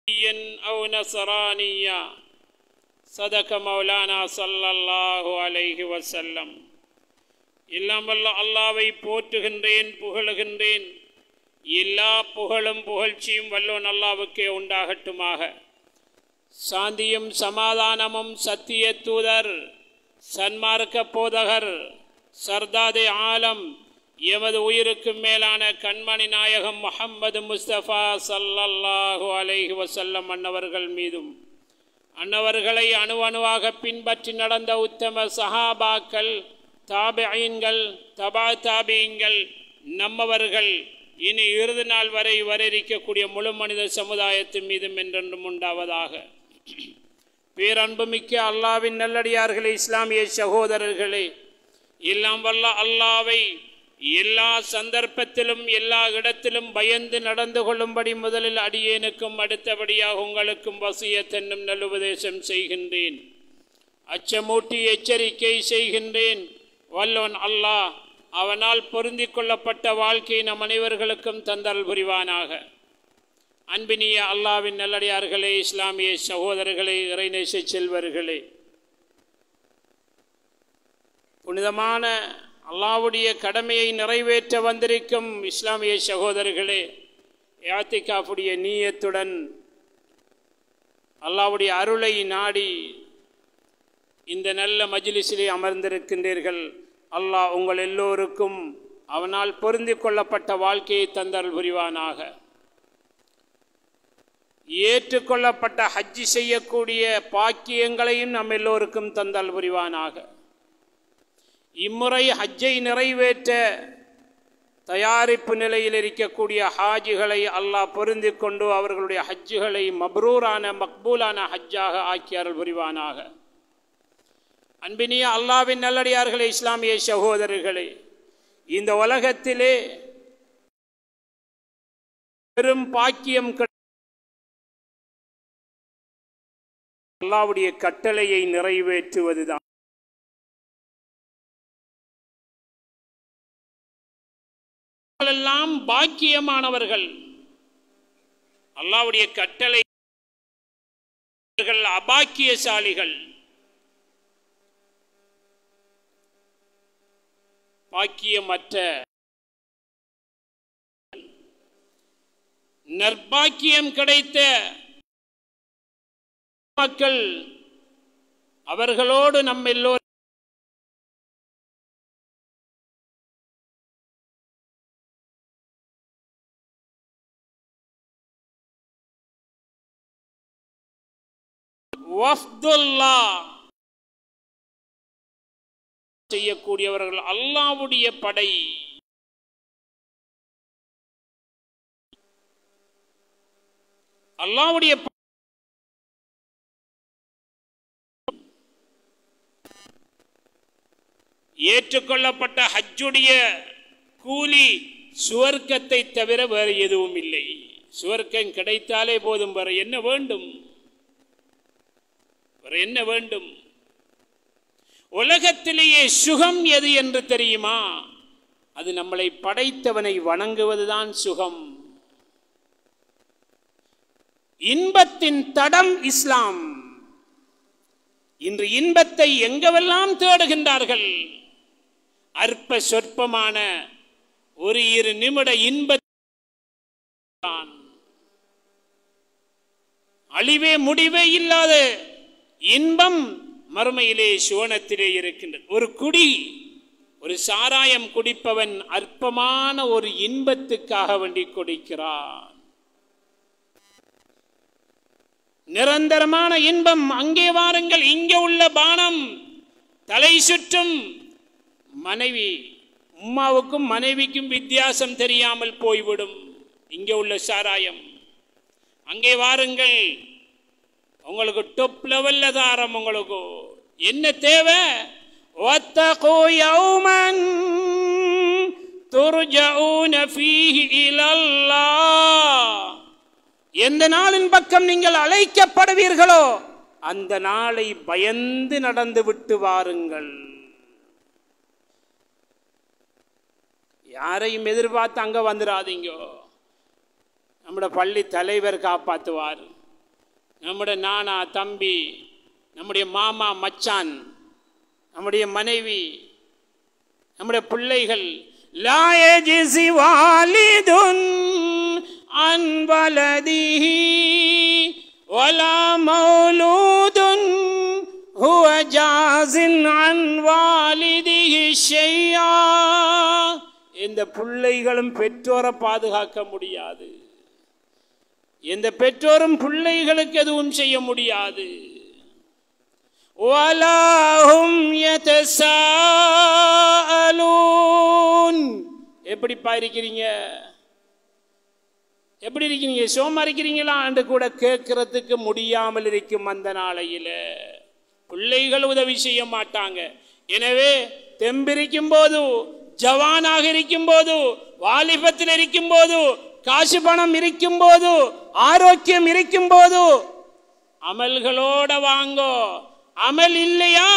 أو نصرانيا صدق مولانا صلى الله عليه وسلم. எல்லாம் வல்ல அல்லாஹ்வை போற்றுகின்றேன், புகழுகின்றேன். எல்லா புகழும் புகழ்ச்சியும் வல்லோன் அல்லாஹ்வுக்கே உண்டாகட்டுமாக. சாந்தியும் சமாதானமும் சத்திய தூதர், சன்மார்க்க போதகர், சர்தாதே ஆலம், எமது உயிருக்கு மேலான கண்மணி நாயகம் முஹம்மது முஸ்தபா ஸல்லல்லாஹு அலைஹி வஸல்லம் அன்னவர்கள் மீதும், அன்னவர்களை அணுவணுவாக பின்பற்றி நடந்த உத்தம சஹாபாக்கள், தாபிஈன்கள், தபா தாபிஈன்கள், நம்மவர்கள், இனி இறுதி நாள் வரை வரவிருக்கக்கூடிய முழு மனித சமுதாயத்தின் மீதும் என்றென்றும் உண்டாவதாக. பேரன்புமிக்க அல்லாஹ்வின் நல்லடியார்களே, இஸ்லாமிய சகோதரர்களே, எல்லாம் வல்ல அல்லாஹ்வை எல்லா சந்தர்ப்பத்திலும் எல்லா இடத்திலும் பயந்து நடந்து கொள்ளும்படி முதலில் அடியேனுக்கும் அடுத்தபடியாக உங்களுக்கும் வசியத் என்னும் நல்லுபதேசம் செய்கின்றேன். அச்சமூட்டி எச்சரிக்கை செய்கின்றேன். வல்லோன் அல்லாஹ் அவனால் பொருந்திக் கொள்ளப்பட்ட வாழ்க்கை நம் அனைவர்களுக்கும் தந்தல் புரிவானாக. அன்பினிய அல்லாஹ்வின் நல்லடியார்களே, இஸ்லாமிய சகோதரர்களே, இறைநேச செல்வர்களே, புனிதமான அல்லாஹ்வுடைய கடமையை நிறைவேற்ற வந்திருக்கும் இஸ்லாமிய சகோதரர்களே, இஅ்திகாஃபுடைய நீயத்துடன் அல்லாஹ்வுடைய அருளை நாடி இந்த நல்ல மஜ்லிஸிலே அமர்ந்திருக்கின்றீர்கள். அல்லாஹ் உங்கள் எல்லோருக்கும் அவனால் பொருந்திக் கொள்ளப்பட்ட வாழ்க்கையை தந்தல் புரிவானாக. ஏற்றுக்கொள்ளப்பட்ட ஹஜ்ஜி செய்யக்கூடிய பாக்கியங்களையும் நம் எல்லோருக்கும் தந்தல் புரிவானாக. இம்முறை ஹஜ்ஜை நிறைவேற்ற தயாரிப்பு நிலையில் இருக்கக்கூடிய ஹாஜிகளை அல்லாஹ் பொருந்திக் கொண்டு அவர்களுடைய ஹஜ்ஜுகளை மப்ரூரான மக்பூலான ஹஜ்ஜாக ஆக்கி அருள் புரிவானாக. அன்பினிய அல்லாஹ்வின் நல்லடியார்களே, இஸ்லாமிய சகோதரர்களே, இந்த உலகத்திலே பெரும் பாக்கியம் அல்லாஹ்வுடைய கட்டளையை நிறைவேற்றுவதுதான். எல்லாம் பாக்கியமானவர்கள், அல்லாஹ்வுடைய கட்டளை அபாக்கியசாலிகள். பாக்கியமற்ற நற்பாக்கியம் கிடைத்த மக்கள், அவர்களோடு நம்ம எல்லோரும் வஃதுல்லாஹ் செய்யக்கூடியவர்கள், அல்லாஹ்வுடைய படை. அல்லாஹ்வுடைய ஏற்றுக்கொள்ளப்பட்ட ஹஜ்ஜுடைய கூலி சுவர்க்கத்தை தவிர வேறு எதுவும் இல்லை. சுவர்க்கம் கிடைத்தாலே போதும், வேறு என்ன வேண்டும்? வேறு என்ன வேண்டும்? உலகத்திலேயே சுகம் எது என்று தெரியுமா? அது நம்மளை படைத்தவனை வணங்குவதுதான் சுகம். இன்பத்தின் தடம் இஸ்லாம். இன்று இன்பத்தை எங்கெல்லாம் தேடுகின்றார்கள்? அற்ப சொற்பமான ஒரு இரு நிமிட இன்பத்தான் அழிவே முடிவே இல்லாத இன்பம் மறுமையிலே சுவனத்திலே இருக்கின்றது. ஒரு குடி, ஒரு சாராயம் குடிப்பவன் அற்பமான ஒரு இன்பத்துக்காக வேண்டி குடிக்கிறான். நிரந்தரமான இன்பம் அங்கே வாருங்கள். இங்கே உள்ள பானம் தலை சுற்றும். மனைவி, உம்மாவுக்கும் மனைவிக்கும் வித்தியாசம் தெரியாமல் போய்விடும். இங்கே உள்ள சாராயம். அங்கே வாருங்கள், உங்களுக்கு டாப் லெவல்ல தாரம். உங்களுக்கு என்ன தேவை? வத்தகூ யௌமன் துர்ஜஊன ஃபீஹி இலல்லாஹ். எந்த நாளின் பக்கம் நீங்கள் அழைக்கப்படுவீர்களோ அந்த நாளை பயந்து நடந்து விட்டு வாருங்கள். யாரையும் எதிர்பார்த்து அங்க வந்துடாதீங்க. நம்முடைய பள்ளி தலைவர் காப்பாற்றுவார், நம்முடைய நானா தம்பி, நம்முடைய மாமா மச்சான், நம்முடைய மனைவி, நம்முடைய பிள்ளைகள். லா யஜ்ஸி வாலிதுன் அன் வலதிஹி வலா மௌலூதுன் ஹுவ ஜாஸின் அன் வாலிதிஹி ஷைஆ. எந்த பிள்ளைகளும் பெற்றோரை பாதுகாக்க முடியாது, எந்த பெற்றோரும் பிள்ளைகளுக்கு எதுவும் செய்ய முடியாது. வலஹும் யதஸாஅலூன். எப்படிப்பா இருக்கிறீங்க, எப்படி இருக்கிறீங்க, சோமா இருக்கிறீங்களா என்று கூட கேட்கறதுக்கு முடியாமல் இருக்கும் அந்த நாளையில. பிள்ளைகள் உதவி செய்ய மாட்டாங்க. எனவே தெம்பிருக்கும் போது, ஜவானாக இருக்கும் போது, வாலிபத்தில் இருக்கும் போது, காசு பணம் இருக்கும் போது, ஆரோக்கியம் இருக்கும் போது அமல்களோட வாங்கோ. அமல் இல்லையா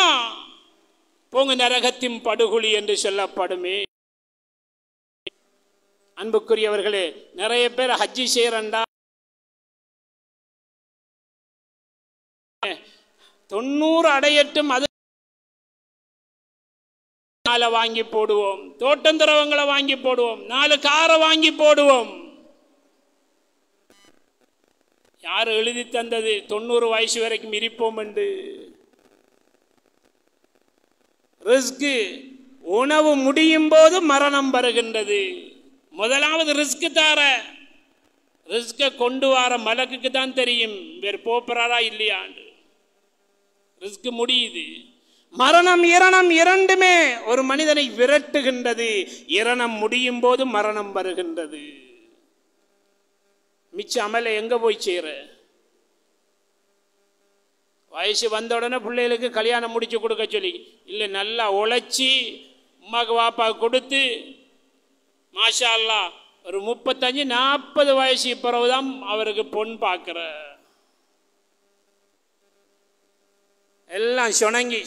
போங்க நரகத்தின் படுகொலி என்று சொல்லப்படுமே. அன்புக்குரியவர்களே, நிறைய பேர் ஹஜ்ஜி செய்யறண்டா 90 அடையட்டும் அது வாங்கி போடுவோம், தோட்டந்திரவங்களை வாங்கி போடுவோம், 4 காரை வாங்கி போடுவோம். யார் எழுதி தந்தது 90 வயசு வரைக்கும் இருப்போம் என்று? ரிஸ்க், உணவு முடியும் போது மரணம் வருகின்றது. முதலாவது ரிஸ்க் தார, ரிஸ்கை கொண்டு வர மலக்குக்கு தான் தெரியும் வேறு போறாரா இல்லையாண்டு. ரிஸ்க் முடியுது, மரணம் இரணம் இரண்டுமே ஒரு மனிதனை விரட்டுகின்றது. இரணம் முடியும் போது மரணம் வருகின்றது. மிச்ச அமலை எங்க போய் சேர? வயசு வந்த உடனே பிள்ளைகளுக்கு கல்யாணம் முடிச்சு கொடுக்க சொல்லி இல்லை, நல்லா உழைச்சி உமாக்கு வாப்பா கொடுத்து மாஷா அல்லா ஒரு 35-40 வயசு பிறகுதான் அவருக்கு பொன் பார்க்கிற. எல்லாம்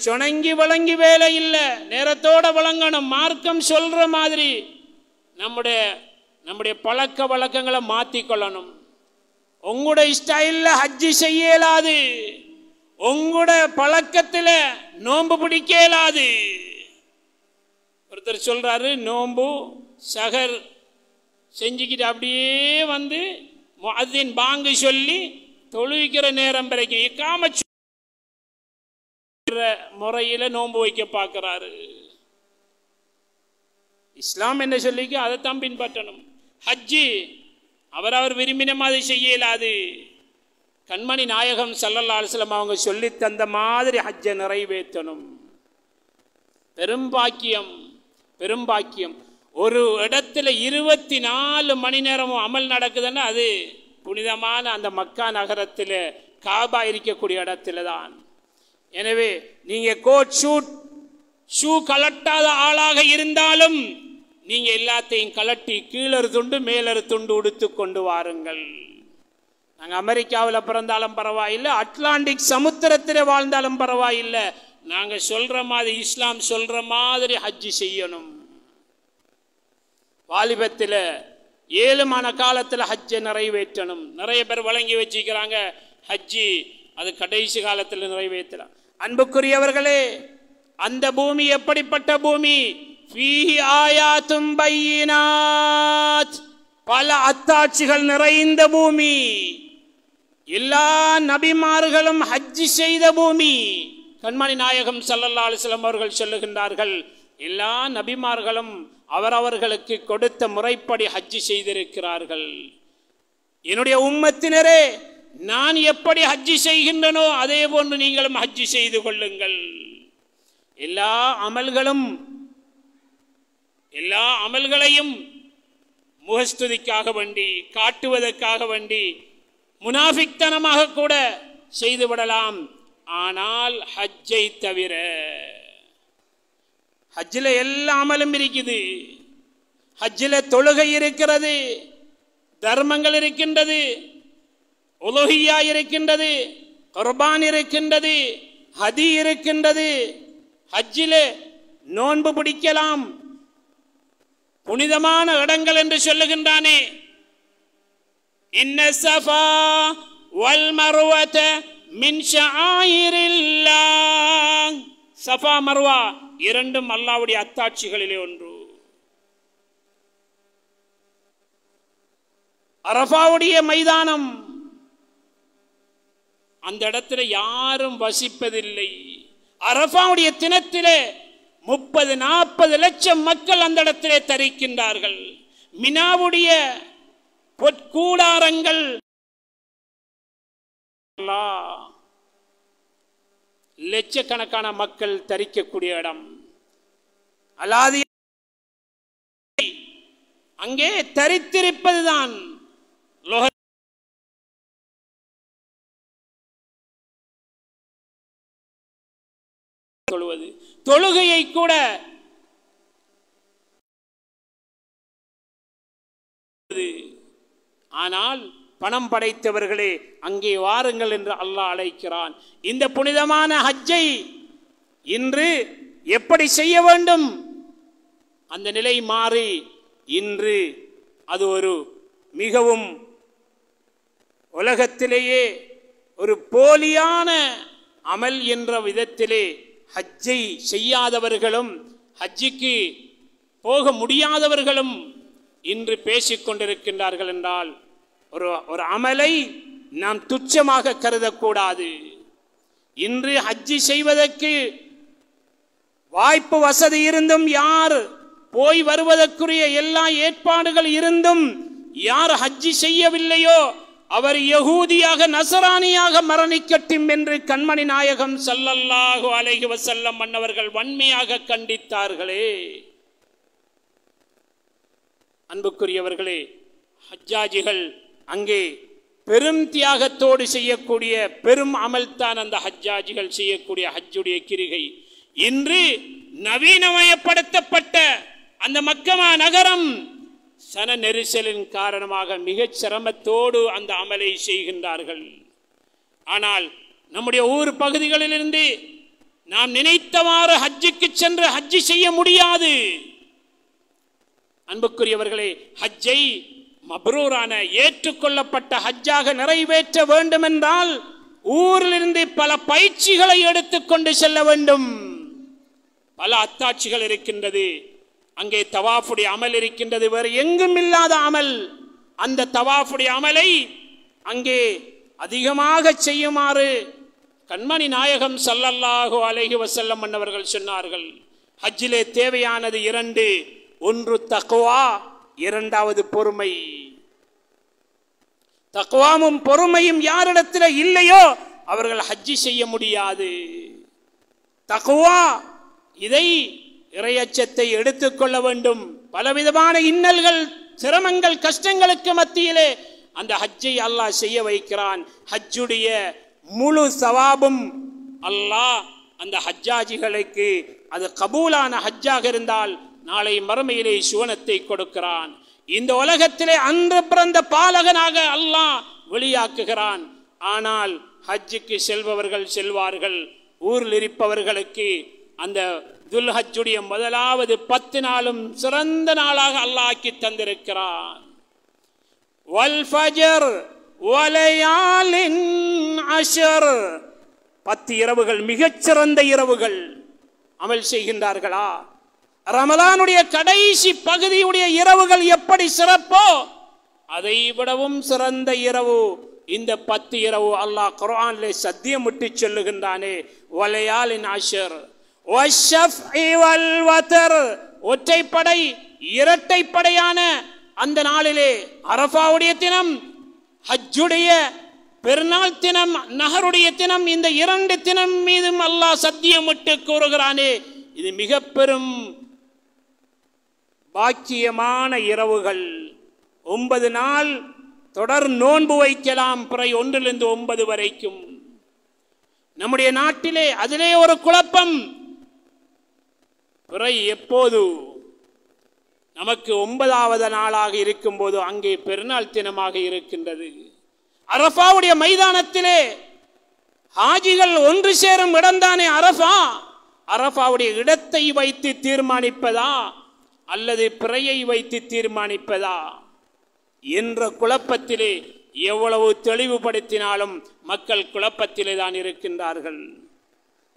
சொணங்கி வழங்கி வேலை இல்லை, நேரத்தோட வழங்கணும். மார்க்கம் சொல்ற மாதிரி நம்முடைய பழக்க வழக்கங்களை மாற்றிக்கொள்ளணும். உங்களுடைய ஸ்டைல்ல ஹஜ்ஜி செய்ய இயலாது, உங்களுடைய பழக்கத்தில் நோன்பு பிடிக்க இயலாது. ஒருத்தர் சொல்றாரு, நோன்பு சகர் செஞ்சுக்கிட்டு அப்படியே வந்து முஅத்தின் பாங்கு சொல்லி தொழுவிக்கிற நேரம் வரைக்கும் இக்காம முறையில நோன்பு வைக்க பார்க்கிறாரு. இஸ்லாம் என்ன சொல்லிக்க அதைத்தான் பின்பற்றணும். ஹஜ்ஜி அவர் விரும்பின மாதிரி செய்ய இயலாது. கண்மணி நாயகம் ஸல்லல்லாஹு அலைஹி வஸல்லம் அவங்க சொல்லி தந்த மாதிரி ஹஜ்ஜை நிறைவேற்றணும். பெரும்பாக்கியம். ஒரு இடத்துல 24 மணி நேரமும் அமல் நடக்குதுன்னா அது புனிதமான அந்த மக்கா நகரத்தில் காபா இருக்கக்கூடிய இடத்துல தான். எனவே நீங்க கோட் ஷூ கலட்டாத ஆளாக இருந்தாலும் நீங்க எல்லாத்தையும் கலட்டி கீழறு துண்டு மேலறு துண்டு உடுத்து கொண்டு வாருங்கள். நாங்கள் அமெரிக்காவில் பிறந்தாலும் பரவாயில்லை, அட்லாண்டிக் சமுத்திரத்தில் வாழ்ந்தாலும் பரவாயில்லை, நாங்கள் சொல்ற மாதிரி இஸ்லாம் சொல்ற மாதிரி ஹஜ்ஜி செய்யணும். வாலிபத்தில் 7 மாத காலத்தில் ஹஜ்ஜை நிறைவேற்றணும். நிறைய பேர் வழங்கி வச்சுக்கிறாங்க ஹஜ்ஜி, அது கடைசி காலத்தில் நிறைவேற்றலாம். அன்புக்குரியவர்களே, அந்த பூமி எப்படிப்பட்ட பூமி? ஃபீஹி ஆயாத்தும் பையினாத், பல அத்தாட்சிகள் நிறைந்த பூமி. எல்லா நபிமார்களும் ஹஜ்ஜி செய்த பூமி. கண்மணி நாயகம் ஸல்லல்லாஹு அலைஹி வஸல்லம் அவர்கள் சொல்லுகின்றார்கள், எல்லா நபிமார்களும் அவரவர்களுக்கு கொடுத்த முறைப்படி ஹஜ்ஜி செய்திருக்கிறார்கள். என்னுடைய உம்மத்தினரே, நான் எப்படி ஹஜ்ஜி செய்கின்றனோ அதே போன்று நீங்களும் ஹஜ்ஜி செய்து கொள்ளுங்கள். எல்லா அமல்களையும் முகஸ்துதிக்காக வேண்டி, காட்டுவதற்காக வேண்டி, முனாஃபிக்தனமாக கூட செய்து விடலாம். ஆனால் ஹஜ்ஜை தவிர, ஹஜ்ஜில் எல்லா அமலும் இருக்குது. ஹஜ்ஜில் தொழுகை இருக்கிறது, தர்மங்கள் இருக்கின்றது, உலுஹியா இருக்கின்றது, குர்பான் இருக்கின்றது, ஹதி இருக்கின்றது. ஹஜ்ஜிலே நோன்பு பிடிக்கலாம். புனிதமான இடங்கள் என்று சொல்லுகின்றானே, இன்ன ஸஃபா வல் மர்வத மின் ஷஆயிரில்லாஹ். சஃபா மர்வா இரண்டும் அல்லாஹ்வுடைய அத்தாட்சிகளிலே ஒன்று. அரஃபாவுடைய மைதானம், அந்த இடத்துல யாரும் வசிப்பதில்லை. அரஃபாவுடைய தினத்திலே 30-40 லட்சம் மக்கள் அந்த இடத்திலே தரிக்கின்றார்கள். மினாவுடைய பொற்கூடாரங்கள் லட்சக்கணக்கான மக்கள் தரிக்கக்கூடிய இடம். அல்லாது அங்கே தரித்திருப்பதுதான் தொழுகையை கூட ஆனால் பணம் படைத்தவர்களே அங்கே வாருங்கள் என்று அல்லாஹ் அழைக்கிறான். இந்த புனிதமான ஹஜ்ஜை இன்று எப்படி செய்ய வேண்டும், அந்த நிலை மாறி இன்று அது ஒரு மிகவும் உலகத்திலேயே ஒரு போலியான அமல் என்ற விதத்திலே ஹஜ்ஜை செய்யாதவர்களும் ஹஜ்ஜுக்கு போக முடியாதவர்களும் இன்று பேசிக்கொண்டிருக்கின்றார்கள் என்றால் ஒரு அமலை நாம் துச்சமாக கருதக்கூடாது. இன்று ஹஜ்ஜி செய்வதற்கு வாய்ப்பு வசதி இருந்தும், யார் போய் வருவதற்குரிய எல்லா ஏற்பாடுகள் இருந்தும் யார் ஹஜ்ஜி செய்யவில்லையோ அவர் யகூதியாக நசரானியாக மரணிக்கட்டும் என்று கண்மணி நாயகம் ஸல்லல்லாஹு அலைஹி வஸல்லம் மன்னவர்கள் வன்மையாக கண்டித்தார்களே. அன்புக்குரியவர்களே, ஹஜ்ஜாஜிகள் அங்கே பெரும் தியாகத்தோடு செய்யக்கூடிய பெரும் அமல்தான் அந்த ஹஜ்ஜாஜிகள் செய்யக்கூடிய ஹஜ்ஜுடைய கிரிகை. இன்று நவீனமயப்படுத்தப்பட்ட அந்த மக்கமா நகரம் சன நெரிசலின் காரணமாக மிகச் சிரமத்தோடு அந்த அமலை செய்கின்றார்கள். ஆனால் நம்முடைய ஊர் பகுதிகளிலிருந்து நாம் நினைத்தவாறு ஹஜ்ஜுக்கு சென்று ஹஜ்ஜி செய்ய முடியாது. அன்புக்குரியவர்களே, ஹஜ்ஜை மப்ரூரான ஏற்றுக்கொள்ளப்பட்ட ஹஜ்ஜாக நிறைவேற்ற வேண்டும் என்றால் ஊரிலிருந்து பல பயிற்சிகளை எடுத்துக்கொண்டு செல்ல வேண்டும். பல அத்தாட்சிகள் இருக்கின்றது. அங்கே தவாஃபுடைய அமல் இருக்கின்றது, வேறு எங்கும் இல்லாத அமல். அந்த தவாஃபுடைய அமலை அங்கே அதிகமாக செய்யுமாறு கண்மணி நாயகம் ஸல்லல்லாஹு அலைஹி வஸல்லம் மன்னவர்கள் சொன்னார்கள். ஹஜ்ஜிலே தேவையானது 2: ஒன்று தக்வா, இரண்டாவது பொறுமை. தக்வாவும் பொறுமையும் யாரிடத்தில் இல்லையோ அவர்கள் ஹஜ்ஜி செய்ய முடியாது. தக்வா, இதை இறையச்சத்தை எடுத்துக்கொள்ள வேண்டும். பலவிதமான இன்னல்கள், சிரமங்கள், கஷ்டங்களுக்கு மத்தியிலே அந்த ஹஜ்ஜை அல்லாஹ் செய்ய வைக்கிறான். ஹஜ்ஜுடைய முழு சவாபும் அல்லாஹ் அந்த ஹஜ்ஜாஜிகளுக்கு அது கபூலான ஹஜ்ஜாக இருந்தால் நாளை மறுமையிலே சுவனத்தை கொடுக்கிறான். இந்த உலகத்திலே அன்று பிறந்த பாலகனாக அல்லாஹ் வெளியாக்குகிறான். ஆனால் ஹஜ்ஜுக்கு செல்பவர்கள் செல்வார்கள். ஊரில் இருப்பவர்களுக்கு அந்த துல் ஹஜ்ஜுடைய முதலாவது 10 நாளும் சிறந்த நாளாக அல்லாஹ் ஆக்கி தந்திருக்கிறான். வல் ஃபஜர் வலயாலின் அஷர், 10 இரவுகள் மிகச்சிறந்த இரவுகள். அமல் செய்கின்றார்களா? ரமலானுடைய கடைசி பகுதியுடைய இரவுகள் எப்படி சிறப்போ அதை விடவும் சிறந்த இரவு இந்த 10 இரவு. அல்லாஹ் குர்ஆனிலே சத்தியமிட்டு சொல்லுகின்றானே, வலயாலின் அஷர் வஷ்ஷஃப்இ வல் வத்ர், ஒற்றைப்படை இரட்டைப்படையான அந்த நாளிலே, அரஃபாவுடைய தினம், ஹஜ்ஜுடைய பெருநாள் தினம், நஹருடைய தினம், இந்த 2 தினம் மீதும் அல்லாஹ் சத்தியமிட்டு கூறுகிறானே, இது மிக பெரும் பாக்கியமான இரவுகள். 9 நாள் தொடர் நோன்பு வைக்கலாம், பிறை 1 to 9 வரைக்கும். நம்முடைய நாட்டிலே அதிலே ஒரு குழப்பம். பிறை எப்போது நமக்கு 9வது நாளாக இருக்கும் போது அங்கே பெருநாள் தினமாக இருக்கின்றது. அரஃபாவுடைய மைதானத்திலே ஹாஜிகள் ஒன்று சேரும் இடம்தானே அரஃபா. அரஃபாவுடைய இடத்தை வைத்து தீர்மானிப்பதா அல்லது பிறையை வைத்து தீர்மானிப்பதா என்ற குழப்பத்திலே எவ்வளவு தெளிவுபடுத்தினாலும் மக்கள் குழப்பத்திலே தான் இருக்கின்றார்கள்.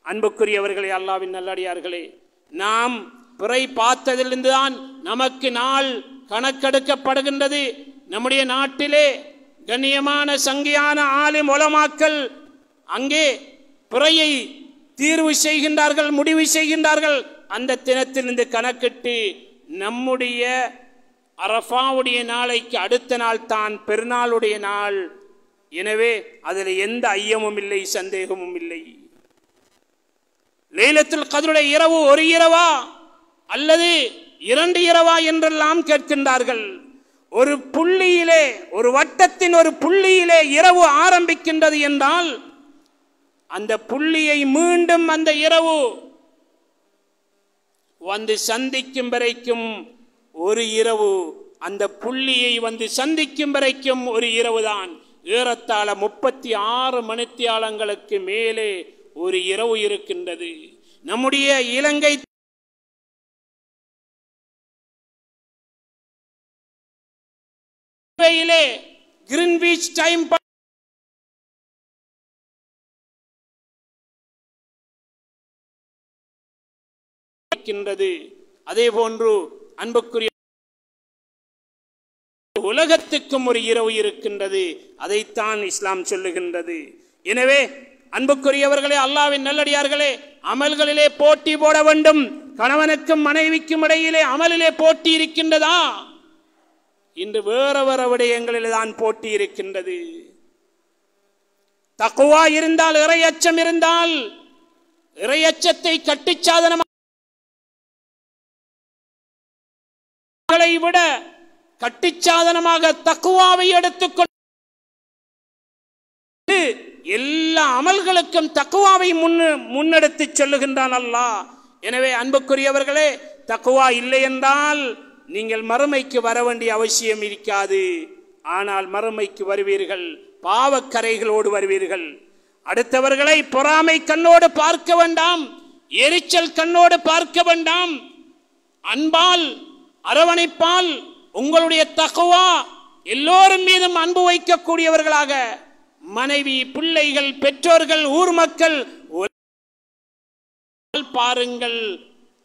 அன்புக்குரியவர்களே, அல்லாஹ்வின் நல்லடியார்களே, நாம் பிறை பார்த்ததிலிருந்து தான் நமக்கு நாள் கணக்கெடுக்கப்படுகின்றது. நம்முடைய நாட்டிலே கண்ணியமான சங்கியான ஆலிம் உலமாக்கள் அங்கே பிறையை தீர்வு செய்கின்றார்கள், முடிவு செய்கின்றார்கள். அந்த தினத்திலிருந்து கணக்கிட்டு நம்முடைய அரஃபாவுடைய நாளைக்கு அடுத்த நாள் தான் பெருநாளுடைய நாள். எனவே அதில் எந்த ஐயமும் இல்லை, சந்தேகமும் இல்லை. லைலத்துல் கத்ருடைய இரவு ஒரு இரவா அல்லது 2 இரவா என்றெல்லாம் கேட்கின்றார்கள். ஒரு புள்ளியிலே, ஒரு வட்டத்தின் ஒரு புள்ளியிலே இரவு ஆரம்பிக்கின்றது என்றால் அந்த புள்ளியை மீண்டும் அந்த இரவு வந்து சந்திக்கும் வரைக்கும் ஒரு இரவு, அந்த புள்ளியை வந்து சந்திக்கும் வரைக்கும் ஒரு இரவுதான். ஏறத்தாழ 36 மணித்தியாலங்களுக்கு மேலே ஒரு இரவு இருக்கின்றது. நம்முடைய இலங்கை கிரீன்விச் டைம் இருக்கின்றது. அதே போன்று அன்புக்குரிய உலகத்துக்கும் ஒரு இரவு இருக்கின்றது. அதைத்தான் இஸ்லாம் சொல்லுகின்றது. எனவே அன்புக்குரியவர்களே, அல்லாஹ்வின் நல்லடியார்களே, அமல்களிலே போட்டி போட வேண்டும். கணவனுக்கும் மனைவிக்கும் இடையிலே அமலிலே போட்டி இருக்கின்றதா? இன்று வேற வேற விடயங்களில் தான் போட்டி இருக்கின்றது. தக்வா இருந்தால், இறையச்சம் இருந்தால், இறையச்சத்தை கட்டுச்சாதனமாக விட கட்டுச்சாதனமாக தக்வாவை எடுத்துக்கொண்டு எல்லா அமல்களுக்கும் தக்வாவை முன்னெடுத்து சொல்லுகின்றான் அல்லாஹ். எனவே அன்புக்குரியவர்களே, தக்வா இல்லை என்றால் நீங்கள் மறுமைக்கு வர வேண்டிய அவசியம் இருக்காது. ஆனால் மறுமைக்கு வருவீர்கள், பாவக்கரைகளோடு வருவீர்கள். அடுத்தவர்களை பொறாமை கண்ணோடு பார்க்க வேண்டாம், எரிச்சல் கண்ணோடு பார்க்க வேண்டாம். அன்பால், அரவணைப்பால் உங்களுடைய தக்வா எல்லோரும் மீதும் அன்பு வைக்கக்கூடியவர்களாக, மனைவி, பிள்ளைகள், பெற்றோர்கள், ஊர் மக்கள் பாருங்கள்,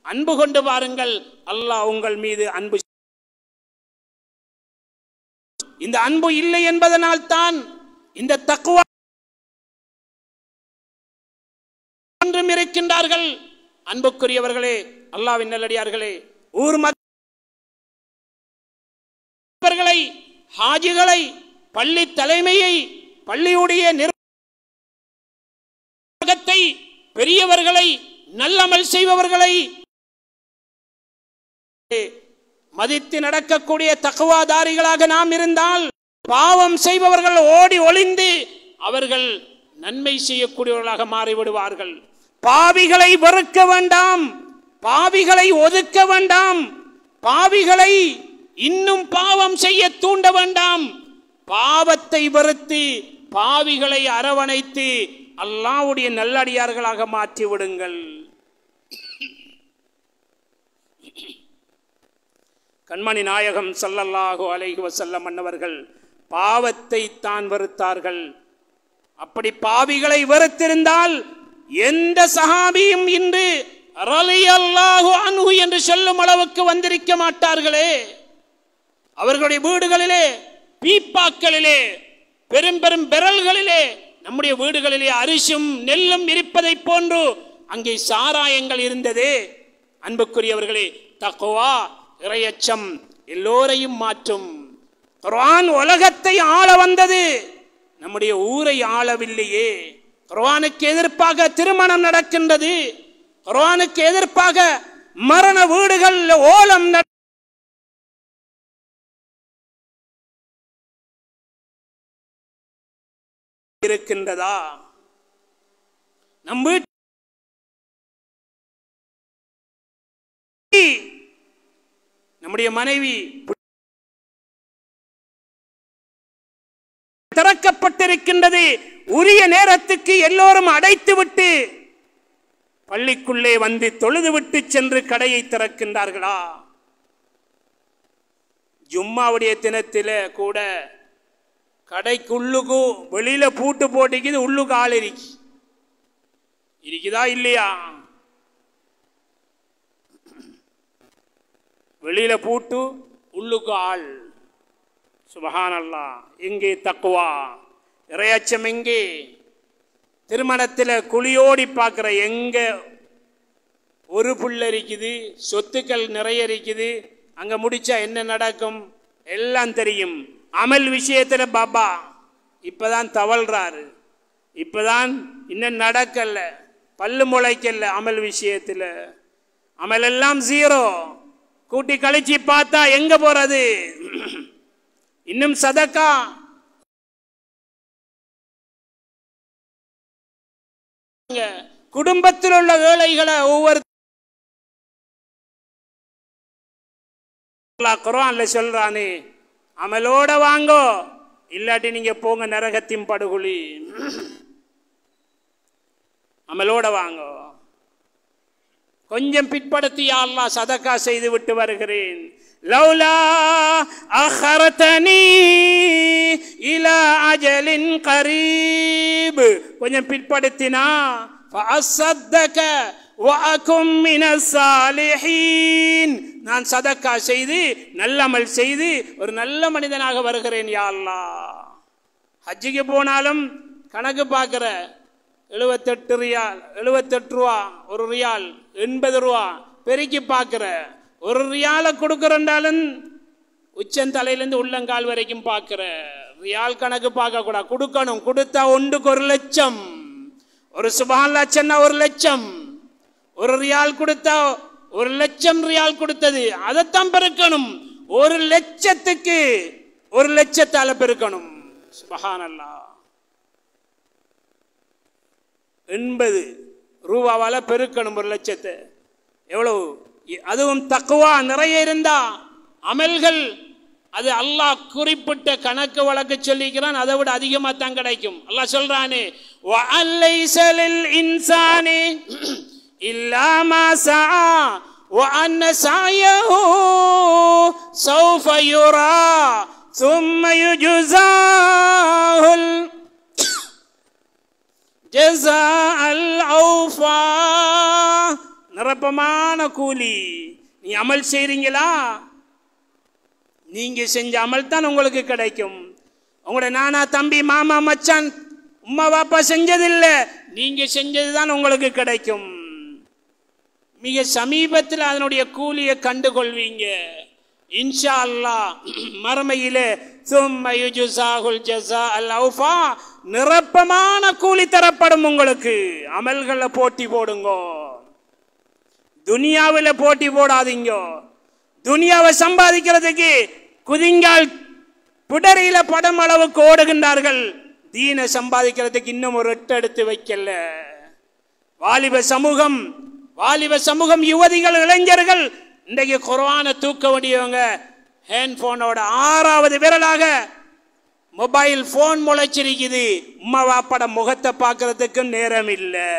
அன்பு கொண்டு பாருங்கள். அல்லாஹ் உங்கள் மீது அன்பு. இந்த அன்பு இல்லை என்பதனால் தான் இந்த தக்வா என்றும் இருக்கின்றார்கள். அன்புக்குரியவர்களே, அல்லாஹ்வின் நல்லடியார்களே, ஊர் மக்களை, ஹாஜிகளை, பள்ளி தலைமையை, பள்ளியுடைய நிர்வாகத்தை, பெரியவர்களை, நல்லமல் செய்பவர்களை மதித்து நடக்கக்கூடிய தக்வாதாரிகளாக நாம் இருந்தால், பாவம் செய்பவர்கள் ஓடி ஒளிந்து அவர்கள் நன்மை செய்யக்கூடியவர்களாக மாறிவிடுவார்கள். பாவிகளை வெறுக்க வேண்டாம், பாவிகளை ஒதுக்க வேண்டாம், பாவிகளை இன்னும் பாவம் செய்ய தூண்ட வேண்டாம். பாவத்தை வெறுத்து பாவிகளை அரவணைத்து அல்லாஹ்வுடைய நல்லடியார்களாக மாற்றி விடுங்கள். கண்மணி நாயகம் ஸல்லல்லாஹு அலைஹி வஸல்லம் அன்னவர்கள் பாவத்தை தான் வெறுத்தார்கள். அப்படி பாவிகளை வெறுத்திருந்தால் எந்த சஹாபியும் இன்று ரலியல்லாஹு அன்ஹு என்று சொல்லும் அளவுக்கு வந்திருக்க மாட்டார்களே. அவர்களுடைய வீடுகளிலே, பீப்பாக்களிலே, பெரும் பெரும் பெரல்களிலே, நம்முடைய வீடுகளிலே அரிசும் நெல்லும் இருப்பதை போன்று அங்கே சாராயங்கள் இருந்ததே. அன்புக்குரியவர்களே, தக்வா, இறையச்சம் எல்லோரையும் மாற்றும். குர்ஆன் உலகத்தை ஆள வந்தது, நம்முடைய ஊரை ஆளவில்லையே. குர்ஆனுக்கு எதிர்ப்பாக திருமணம் நடக்கின்றது, குர்ஆனுக்கு எதிர்ப்பாக மரண வீடுகள் ஓலம் இருக்கின்றதா? நம் நம்முடைய மனைவி திறக்கப்பட்டிருக்கின்றது, உரிய நேரத்துக்கு எல்லோரும் அடைத்து விட்டு பள்ளிக்குள்ளே வந்து தொழுது விட்டு சென்று கடையை திறக்கின்றார்களா? ஜும்மாவுடைய தினத்திலே கூட கடைக்கு உள்ளுக்கு வெளியில பூட்டு போட்டிக்குது, உள்ளுக்கு ஆள் இருக்குதா இல்லையா? வெளியில பூட்டு, உள்ளுக்கு ஆள். சுபஹானல்லாஹ். எங்கே தக்வா, இறையச்சம்? எங்கே? திருமணத்தில் குழியோடி பார்க்கிற எங்க ஒரு புள்ள இருக்குது, சொத்துக்கள் நிறைய இருக்குது, அங்க முடிச்சா என்ன நடக்கும் எல்லாம் தெரியும். அமல் விஷயத்துல பாபா இப்பதான் தவழ்றாரு, இப்பதான் இன்னும் நடக்கல, பல்லு முளைக்கல. அமல் விஷயத்துல அமல் எல்லாம் ஜீரோ. கூட்டி கழிச்சு பார்த்தா எங்க போறது? இன்னும் சதக்கா குடும்பத்தில் உள்ள வேலைகளை ஒவ்வொரு குர்ஆன்ல சொல்றானே, அமலோட வாங்கோ, இல்லாட்டி நீங்க போங்க நரகத்தின் படுகொலி. அமலோட வாங்கோ. கொஞ்சம் பிற்படுத்தி யா அல்லாஹ் சதக்கா செய்து விட்டு வருகிறேன். லௌலா அஹரதனி இலா அஜலின் கரீப், கொஞ்சம் பிற்படுத்தினா ஃபஅஸ்ஸதக வஅகும் மினஸ் சாலிஹீன், நான் சதக்கா செய்து நல்லமல் செய்து ஒரு நல்ல மனிதனாக வருகிறேன் யா அல்லாஹ். ஹஜ்ஜுக்கு போனாலும் கணக்கு பார்க்கிற 78 ரியால், 78 ரூபா ஒரு ரியால், 80 ரூபா பெருக்கி பார்க்கிற. ஒரு ரியாலை கொடுக்குறண்டாலும் உச்சந்தலையிலேருந்து உள்ளங்கால் வரைக்கும் பார்க்கிற. ரியால் கணக்கு பார்க்க கூடாது, கொடுக்கணும். கொடுத்தா ஒன்றுக்கு 1 லட்சம். ஒரு சுப்ஹானல்லாஹ் சொன்னா 1 லட்சம். ஒரு ரியால் கொடுத்தா 1 லட்சம் ரியால் கொடுத்தது, அதைத்தான் பெருக்கணும். 1 லட்சத்துக்கு 1 லட்சத்தால பெருக்கணும். சுப்ஹானல்லாஹ். 80 ரூபாவால பெருக்கணும் 1 லட்சத்தை. எவ்வளவு? அதுவும் தக்வா நிறைய இருந்தா அமல்கள், அது அல்லாஹ் குறிப்பிட்ட கணக்கு வழக்கு சொல்லிக்கிறான், அதை விட அதிகமாக தான் கிடைக்கும். அல்லாஹ் சொல்றானே, வஅல்லைஸ லில் இன்சானி இல்லா மா ஸஆ வஅன்ன ஸஅயஹு ஸௌஃப யுரா ثم يجزاه الجزاء الأوفى. நிரப்பமான கூலி. நீ அமல் செய்றீங்களா? நீங்க செஞ்ச அமல் தான் உங்களுக்கு கிடைக்கும். உங்களோட நானா தம்பி மாமா மச்சான் உம்மா பாப்பா செஞ்சதில்லை, நீங்க செஞ்சதுதான் உங்களுக்கு கிடைக்கும். மிக சமீபத்தில் அதனுடைய கூலியை கண்டுகொள்வீங்க இன்ஷா அல்லாஹ். மறுமையிலே ثم يجزاه الجزاء الأوفى, நிரப்பமான கூலி தரப்படும் உங்களுக்கு. அமல்களை போட்டி போடுங்க, துனியாவில் போட்டி போடாதீங்க. துனியாவை சம்பாதிக்கிறதுக்கு குதிங்கால் பிடரியில படம் அளவுக்கு ஓடுகின்றார்கள். தீனை சம்பாதிக்கிறதுக்கு இன்னும் ஒரு எட்டு எடுத்து வைக்கல. வாலிப சமூகம் யுவதிகள் இளைஞர்கள் இன்றைக்கு குர்ஆனை தூக்க வேண்டியவங்க ஹேண்ட்போனோட 6வது விரலாக மொபைல் போன் முளைச்சிருக்குது. உம்மா வாப்பட முகத்தை பார்க்கறதுக்கு நேரம் இல்லை.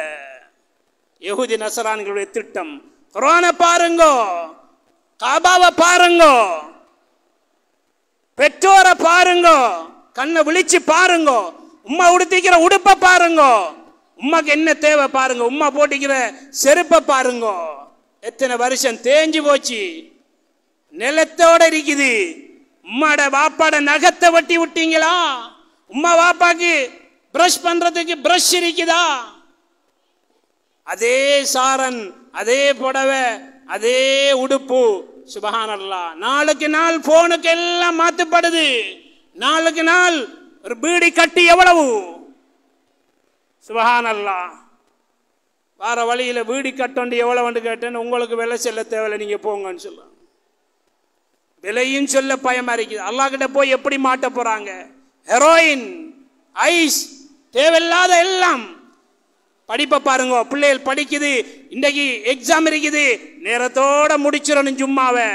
யஹூதி நசரான்களுடைய திட்டம். குர்ஆனை பாருங்க, காபாவை பாருங்க, பெற்றோரை பாருங்க, கண்ணை விழிச்சு பாருங்க, உம்மா உடுத்திக்கிற உடுப்பை பாருங்க, உம்மாக்கு என்ன தேவை பாருங்க, உம்மா போட்டிக்கிற செருப்பை பாருங்க. எத்தனை வருஷம் தேஞ்சு போச்சு, நிலத்தோட இருக்குது. உம்மாட வாப்பாட நகத்தை வெட்டி விட்டீங்களா? உம்மா வாப்பாக்கு பிரஷ் பண்றதுக்கு பிரஷ் இருக்குதா? அதே சாரன், அதே புடவை, அதே உடுப்பு. சுபஹானல்லாஹ். நாளுக்கு நாள் போனுக்கு எல்லாம் மாற்றப்படுது. நாளுக்கு நாள் ஒரு பீடி கட்டி எவ்வளவு? சுபஹானல்லாஹ். வார வழியில வீடி கட்டொண்டு எவ்வளவு கேட்டேன்னு, உங்களுக்கு விலை செல்ல தேவையில்லை, நீங்க போங்கன்னு சொல்ல. விலையும் சொல்ல பயமா இருக்குது. அல்லாஹ் கிட்ட போய் எப்படி மாட்ட போறாங்க? ஹெரோயின், ஐஸ், தேவையில்லாத எல்லாம். படிப்பை பாருங்க, பிள்ளைகள் படிக்குது, இன்றைக்கு எக்ஸாம் இருக்குது, நேரத்தோட முடிச்சிடணும் ஜும்மாவை.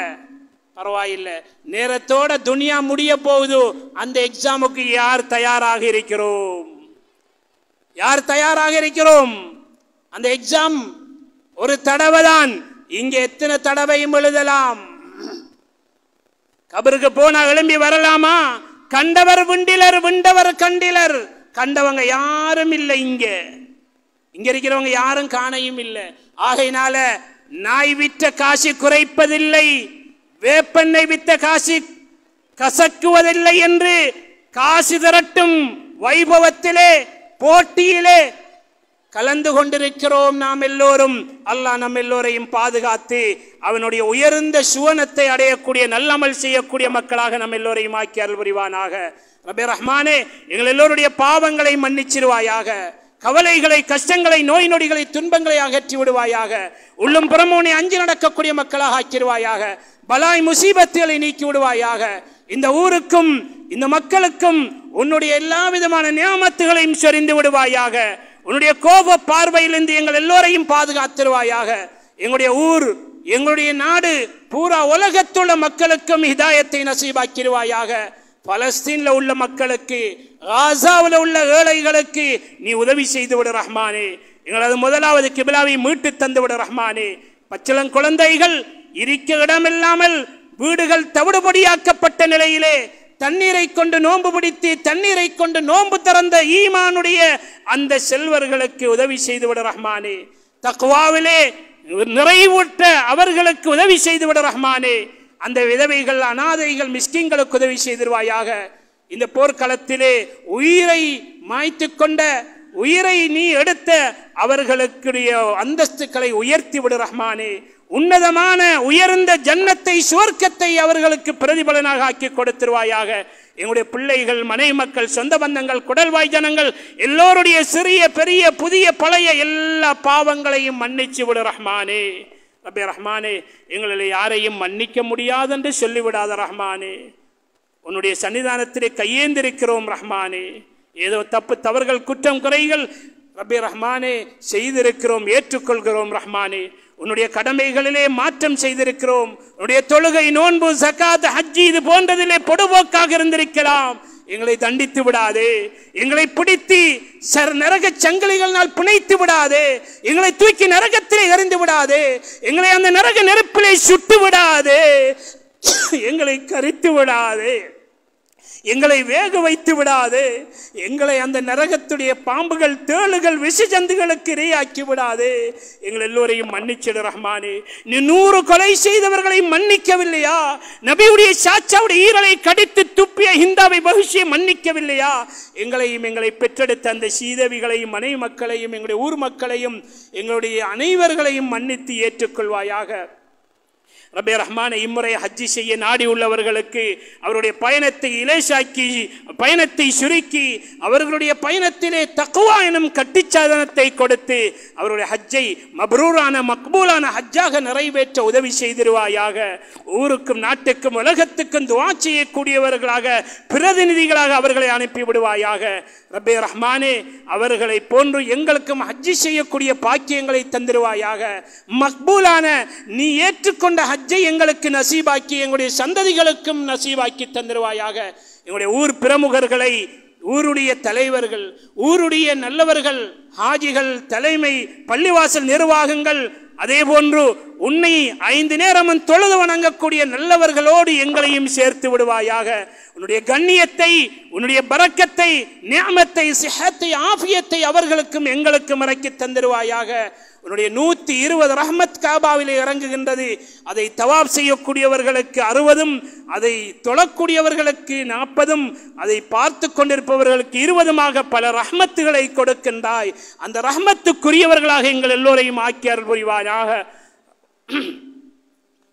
பரவாயில்லை, நேரத்தோட துனியா முடிய போகுது. அந்த எக்ஸாமுக்கு யார் தயாராக இருக்கிறோம்? யார் தயாராக இருக்கிறோம்? அந்த எக்ஸாம் ஒரு தடவை தான், இங்க எத்தனை தடவையும் எழுதலாம். கபருக்கு போனா எழும்பி வரலாமா? கண்டவர் விண்டிலர் விண்டவர் கண்டிலர். கண்டவங்க யாரும் இல்லை, இங்க இருக்கிறவங்க யாரும் காணையும் இல்லை. ஆகையினால நாய் விற்ற காசு குறைப்பதில்லை, வேப்பெண்ணெய் விற்ற காசு கசக்குவதில்லை என்று காசு திரட்டும் வைபவத்திலே போட்டியிலே கலந்து கொண்டிருக்கிறோம் நாம் எல்லோரும். அல்லாஹ் நம் எல்லோரையும் பாதுகாத்து அவனுடைய உயர்ந்த சுவனத்தை அடையக்கூடிய நல்லமல் செய்யக்கூடிய மக்களாக நம் எல்லோரையும் ஆக்கி அருள் புரிவானாக. ரப்பே ரஹ்மானே, எங்கள் எல்லோருடைய பாவங்களை மன்னிச்சிருவாயாக, கவலைகளை கஷ்டங்களை நோய் நொடிகளை துன்பங்களை அகற்றி விடுவாயாக, உள்ளும் புறமோனே அஞ்சு நடக்கக்கூடிய மக்களாக ஆக்கிடுவாயாக, பலாய் முசீபத்துகளை நீக்கி விடுவாயாக. இந்த ஊருக்கும் இந்த மக்களுக்கும் உன்னுடைய எல்லா விதமான நியாமத்துகளையும் சொரிந்து விடுவாயாக. உன்னுடைய கோப பார்வையிலிருந்து எங்கள் எல்லோரையும் பாதுகாத்திருவாயாக. எங்களுடைய ஊர், எங்களுடைய நாடு, பூரா உலகத்துள்ள மக்களுக்கும் ஹிதாயத்தை நசீபாக்கிடுவாயாக. பலஸ்தீன்ல உள்ள மக்களுக்கு, காசாவில் உள்ள ஏழைகளுக்கு நீ உதவி செய்து விடு ரஹ்மானே. எங்களது முதலாவது கிபிலாவை மீட்டு தந்து விடு ரஹ்மானே. பச்சிளம் குழந்தைகள் இருக்க இடமில்லாமல் வீடுகள் தவிடுபடியாக்கப்பட்ட நிலையிலே தண்ணீரை கொண்டு நோன்பு பிடித்து தண்ணீரை கொண்டு நோன்பு திறந்த ஈமானுடைய அந்த செல்வர்களுக்கு உதவி செய்து விட ரஹ்மானே. தக்வாவிலே நிறைவுற்ற அவர்களுக்கு உதவி செய்து விட ரஹ்மானே. அந்த விதவைகள், அனாதைகள், மிஸ்கின்களுக்கு உதவி செய்திருவாயாக. இந்த போர்க்களத்திலே உயிரை மாய்த்து கொண்ட, உயிரை நீ எடுத்த அவர்களுக்குடைய அந்தஸ்துக்களை உயர்த்தி விடு ரஹ்மானே. உன்னதமான உயர்ந்த ஜன்னத்தை, சுவர்க்கத்தை அவர்களுக்கு பிரதிபலனாக ஆக்கி கொடுத்திருவாயாக. எங்களுடைய பிள்ளைகள், மனை மக்கள், சொந்த பந்தங்கள், குடல்வாய் ஜனங்கள் எல்லோருடைய சிறிய பெரிய புதிய பழைய எல்லா பாவங்களையும் மன்னிச்சு விடு ரஹ்மானே. ரப்பே ரஹ்மானே, எங்களை யாரையும் மன்னிக்க முடியாது என்று சொல்லிவிடாத ரஹ்மானே. உன்னுடைய சன்னிதானத்திலே கையேந்திருக்கிறோம் ரஹ்மானே. ஏதோ தப்பு தவறுகள் குற்றம் குறைகள் ரப்பே ரஹ்மானே செய்திருக்கிறோம், ஏற்றுக்கொள்கிறோம் ரஹ்மானே. உன்னுடைய கடமைகளிலே மாற்றம் செய்திருக்கிறோம். உன்னுடைய தொழுகை, நோன்பு, ஜகாத், ஹஜ் இது போன்றதிலே பொடுபோக்காக இருந்திருக்கலாம். எங்களை தண்டித்து விடாதே, எங்களை பிடித்து நரக சங்கிலிகளால் பிணைத்து விடாதே, எங்களை தூக்கி நரகத்திலே எறிந்து விடாதே, எங்களை அந்த நரக நெருப்பிலே சுட்டு விடாதே, எங்களை கரித்து விடாதே, எங்களை வேக வைத்து விடாதே, எங்களை அந்த நரகத்துடைய பாம்புகள், தேளுகள், விஷஜந்துகளுக்கு இரையாக்கி விடாதே. எங்கள் எல்லோரையும் மன்னிச்சிடு ரஹ்மானே. நீ 100 கொலை செய்தவர்களை மன்னிக்கவில்லையா? நபியுடைய சாச்சாவுடைய ஈரலை கடித்து துப்பிய ஹிந்தாவை பகுஷியை மன்னிக்கவில்லையா? எங்களையும் எங்களை பெற்றெடுத்த அந்த சீதவிகளையும் மனை மக்களையும் எங்களுடைய ஊர் மக்களையும் எங்களுடைய அனைவர்களையும் மன்னித்து ஏற்றுக்கொள்வாயாக. ரப்பே ரஹ்மானே, இம்முறை ஹஜ்ஜி செய்ய நாடி உள்ளவர்களுக்கு அவருடைய பயணத்தை இலேசாக்கி, பயணத்தை சுருக்கி, அவர்களுடைய பயணத்திலே தக்வா எனும் கட்டிச்சாதனத்தை கொடுத்து அவருடைய ஹஜ்ஜை மப்ரூரான மக்பூலான ஹஜ்ஜாக நிறைவேற்ற உதவி செய்திருவாயாக. ஊருக்கும் நாட்டுக்கும் உலகத்துக்கும் துஆ செய்யக்கூடியவர்களாக, பிரதிநிதிகளாக அவர்களை அனுப்பி விடுவாயாக. ரப்பே ரஹ்மானே, அவர்களை போன்று எங்களுக்கும் ஹஜ்ஜி செய்யக்கூடிய பாக்கியங்களை தந்திருவாயாக. மக்பூலான நீ ஏற்றுக்கொண்ட ஹஜ்ஜை எங்களுக்கு நசீபாக்கி எங்களுடைய சந்ததிகளுக்கும் நசீபாக்கி தந்திருவாயாக. எங்களுடைய ஊர் பிரமுகர்களை, ஊருடைய தலைவர்கள், ஊருடைய நல்லவர்கள், ஹாஜிகள், தலைமை, பள்ளிவாசல் நிர்வாகங்கள், அதே போன்று உன்னை 5 நேரமும் தொழுது வணங்கக்கூடிய நல்லவர்களோடு எங்களையும் சேர்த்து விடுவாயாக. உன்னுடைய கண்ணியத்தை, உன்னுடைய பரக்கத்தை, நிஅமத்தை, சிஹத்தை, ஆஃபியத்தை அவர்களுக்கும் எங்களுக்கும் இறக்கி தந்திருவாயாக. உன்னுடைய 120 ரஹ்மத் காபாவிலே இறங்குகின்றது. அதை தவாப் செய்யக்கூடியவர்களுக்கு 60, அதை தொழக்கூடியவர்களுக்கு 40, அதை பார்த்து கொண்டிருப்பவர்களுக்கு 20 பல ரஹ்மத்துகளை கொடுக்கின்றாய். அந்த ரஹ்மத்துக்குரியவர்களாக எங்கள் எல்லோரையும் ஆக்கி அருள் புரிவாயாக.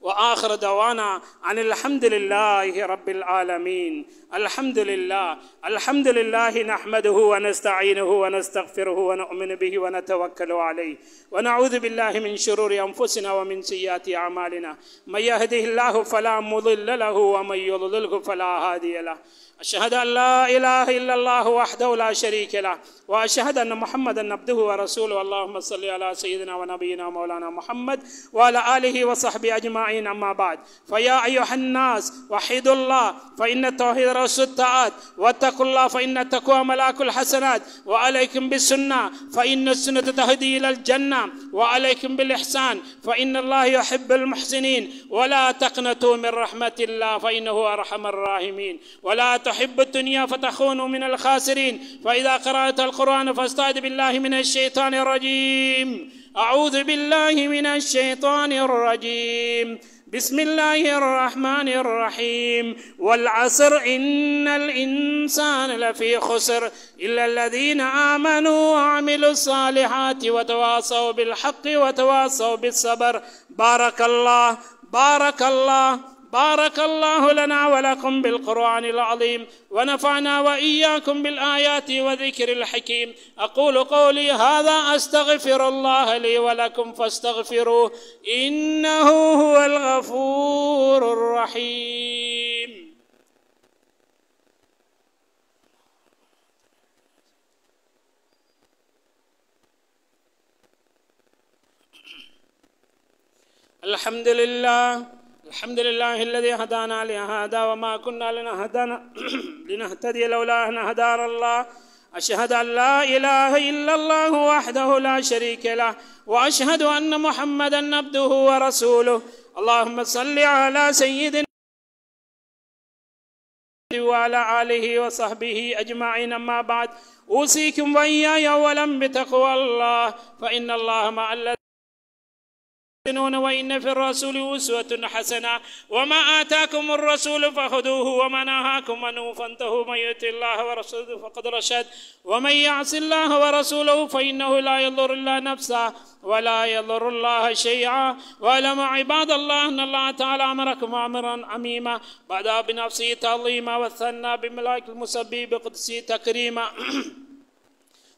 وآخر دعوانا أن الحمد لله رب العالمين. الحمد لله نحمده ونستعينه ونستغفره ونؤمن به ونتوكل عليه ونعوذ بالله من شرور أنفسنا ومن سيئات أعمالنا. من يهده الله فلا مضل له ومن يضلله فلا هادي له. أشهد أن لا إله إلا الله وحده لا شريك له وأشهد أن محمدا عبده ورسوله. اللهم صل على سيدنا ونبينا مولانا محمد وعلى آله وصحبه أجمعين. أما بعد، فيا أيها الناس وحدوا الله فإن التوحيد رأس الطاعات، واتقوا الله فإن التقوى ملاك الحسنات، وعليكم بالسنة فإن السنة تهدي إلى الجنة، وعليكم بالإحسان فإن الله يحب المحسنين، ولا تقنطوا من رحمة الله فإنه أرحم الراحمين، ولا تحب الدنيا فتكون من الخاسرين. فإذا قرأت القرآن فاستعذ بالله من الشيطان الرجيم. أعوذ بالله من الشيطان الرجيم. بسم الله الرحمن الرحيم. والعصر إن الإنسان لفي خسر إلا الذين آمنوا وعملوا الصالحات وتواصوا بالحق وتواصوا بالصبر. بارك الله لنا ولكم بالقرآن العظيم، ونفعنا وإياكم بالآيات وذكر الحكيم. أقول قولي هذا أستغفر الله لي ولكم فاستغفروه إنه هو الغفور الرحيم. الحمد لله الذي هدانا لهذا وما كنا لنهتدي لولا أن هدانا الله. أشهد أن لا إله إلا الله وحده لا شريك له، وأشهد أن محمدا عبده ورسوله. اللهم صل على سيدنا وعلى آله وصحبه أجمعين. أما بعد، أوصيكم وإياي أولا بتقوى الله، فإن الله مع الذين وإن في الرسول أسوة حسنة. وما آتاكم الرسول فخذوه وما نهاكم عنه فانتهوا. من يطع الله ورسوله فقد رشد، ومن يعص الله ورسوله فإنه لا يضر إلا نفسه ولا يضر الله شيئا. واعلموا عباد الله أن الله تعالى أمركم أمرا عميما، بدأ بنفسه تعظيما وثنى بملائكة المسبح بقدسه تكريما.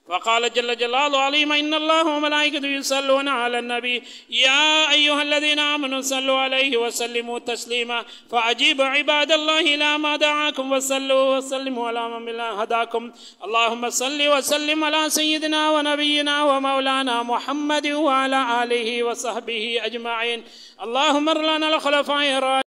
وقال جل جلاله عليما: إن الله وملائكته يصلون على النبي يا أيها الذين آمنوا صلوا عليه وسلموا تسليما. فأجيبوا عباد الله إلى ما دعاكم وصلوا وسلموا على من بالله هداكم. اللهم صل وسلم على سيدنا ونبينا ومولانا محمد وعلى آله وصحبه أجمعين. اللهم ارض عن الخلفاء